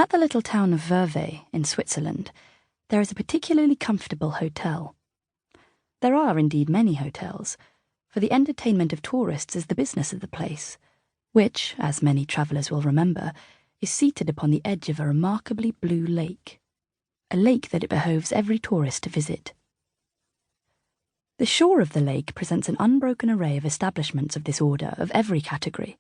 At the little town of Vevey in Switzerland, there is a particularly comfortable hotel. There are indeed many hotels, for the entertainment of tourists is the business of the place, which, as many travellers will remember, is seated upon the edge of a remarkably blue lake, a lake that it behoves every tourist to visit. The shore of the lake presents an unbroken array of establishments of this order of every category,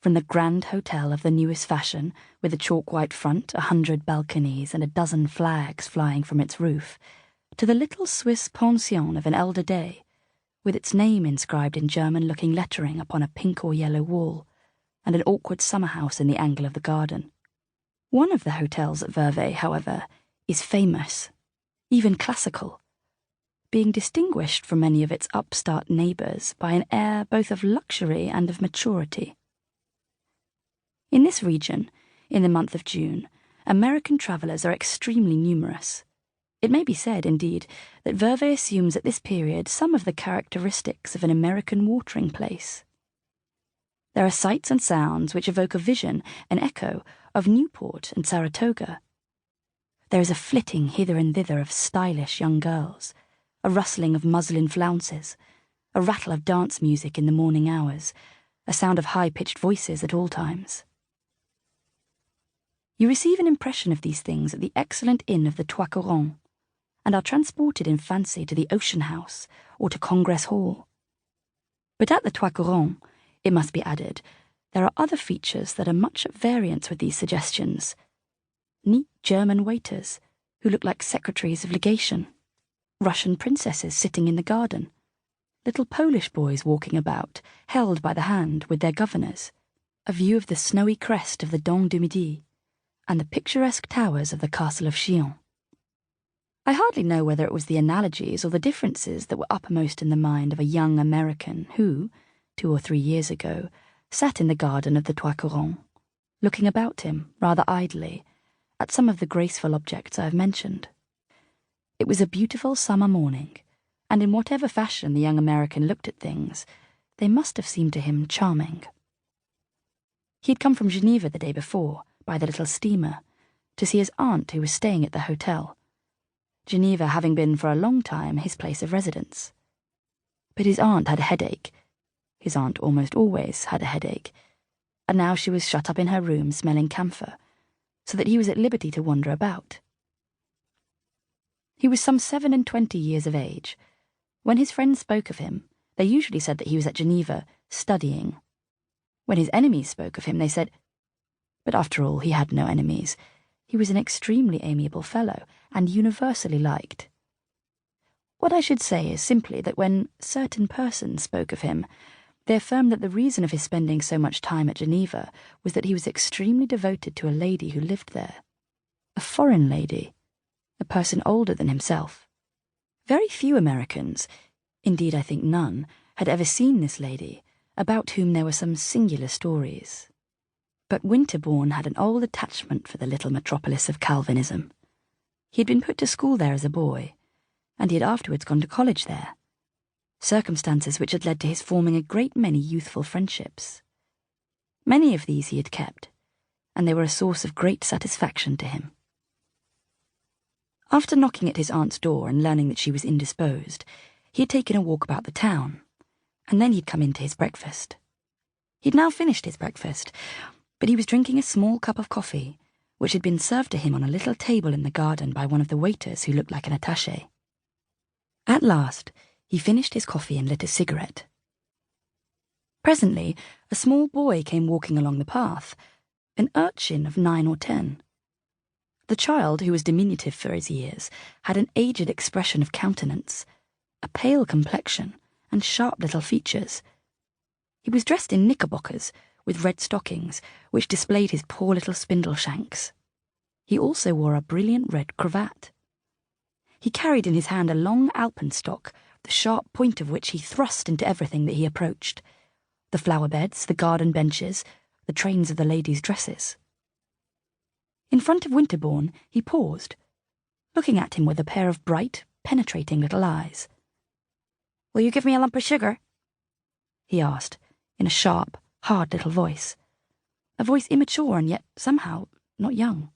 from the grand hotel of the newest fashion, with a chalk-white front, 100 balconies, and a dozen flags flying from its roof, to the little Swiss pension of an elder day, with its name inscribed in German-looking lettering upon a pink or yellow wall, and an awkward summer-house in the angle of the garden. One of the hotels at Vevey, however, is famous, even classical, being distinguished from many of its upstart neighbours by an air both of luxury and of maturity. In this region, in the month of June, American travellers are extremely numerous. It may be said, indeed, that Vevey assumes at this period some of the characteristics of an American watering place. There are sights and sounds which evoke a vision, an echo, of Newport and Saratoga. There is a flitting hither and thither of stylish young girls, a rustling of muslin flounces, a rattle of dance music in the morning hours, a sound of high-pitched voices at all times. You receive an impression of these things at the excellent inn of the Trois Corons, and are transported in fancy to the Ocean House or to Congress Hall. But at the Trois Corons, it must be added, there are other features that are much at variance with these suggestions. Neat German waiters, who look like secretaries of legation, Russian princesses sitting in the garden, little Polish boys walking about, held by the hand with their governors, a view of the snowy crest of the Dent du Midi, and the picturesque towers of the castle of Chillon. I hardly know whether it was the analogies or the differences that were uppermost in the mind of a young American who, 2 or 3 years ago, sat in the garden of the Trois Corons, looking about him, rather idly, at some of the graceful objects I have mentioned. It was a beautiful summer morning, and in whatever fashion the young American looked at things, they must have seemed to him charming. He had come from Geneva the day before, by the little steamer, to see his aunt who was staying at the hotel, Geneva having been for a long time his place of residence. But his aunt had a headache. His aunt almost always had a headache, and now she was shut up in her room smelling camphor, so that he was at liberty to wander about. He was some 27 years of age. When his friends spoke of him, they usually said that he was at Geneva, studying. When his enemies spoke of him, they said, but after all, he had no enemies. He was an extremely amiable fellow, and universally liked. What I should say is simply that when certain persons spoke of him, they affirmed that the reason of his spending so much time at Geneva was that he was extremely devoted to a lady who lived there. A foreign lady, a person older than himself. Very few Americans, indeed I think none, had ever seen this lady, about whom there were some singular stories. But Winterbourne had an old attachment for the little metropolis of Calvinism. He had been put to school there as a boy, and he had afterwards gone to college there, circumstances which had led to his forming a great many youthful friendships. Many of these he had kept, and they were a source of great satisfaction to him. After knocking at his aunt's door and learning that she was indisposed, he had taken a walk about the town, and then he'd come in to his breakfast. He'd now finished his breakfast, but he was drinking a small cup of coffee, which had been served to him on a little table in the garden by one of the waiters who looked like an attaché. At last, he finished his coffee and lit a cigarette. Presently, a small boy came walking along the path, an urchin of 9 or 10. The child, who was diminutive for his years, had an aged expression of countenance, a pale complexion, and sharp little features. He was dressed in knickerbockers, with red stockings, which displayed his poor little spindle shanks. He also wore a brilliant red cravat. He carried in his hand a long alpenstock, the sharp point of which he thrust into everything that he approached: the flower beds, the garden benches, the trains of the ladies' dresses. In front of Winterbourne he paused, looking at him with a pair of bright, penetrating little eyes. "Will you give me a lump of sugar?" he asked, in a sharp, hard little voice, a voice immature and yet somehow not young.